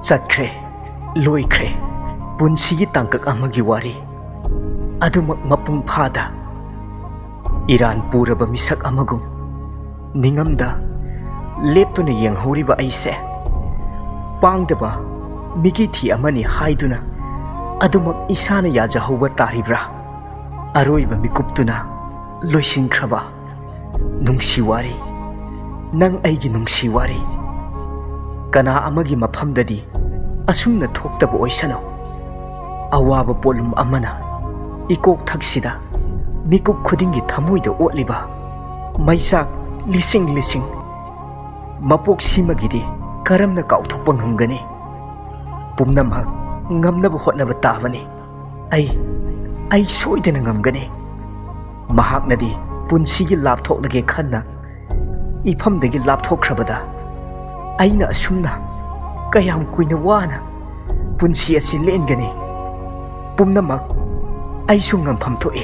चटख्रे लोइख्रे पुंसीगी तांकक अमगी वारी अदुमक मपुंग फादा इरान पूरब मिसक अमगुम निंगमदा लेप्तुना येंहौरिबा अइसे पांगदबा मिगी थी अमनी हाइदुना अदुमक इसाना याजहौबा तारिब्रा अरोइबा मिकुप्तुना लोइसिनख्रबा नुंसी वारी नंग अइगी नुंसी वारी कना अमगी मफमददी असुमना थोक्तबा ओइसनो अवाबा पोलुम अमना इकोक थक्सिदा मिकुप खुदिंगी थमुइदा ओटलिबा मैसाक लिसिंग लिसिंग मपोक सिमगिदी करमना काउथोकपा ngमगनी पुमनमक ngमनबा होटनबा ताबनी आई सोइदना ngमगनी महाकनदी पुंसीगी लापथोकलगे खन्ना इफमदगी लापथोखरबदा अइना असुमना कयाम कुइना वाना पुंसी असि लेनगनी पुमनमक अइसु ngमफम थोए।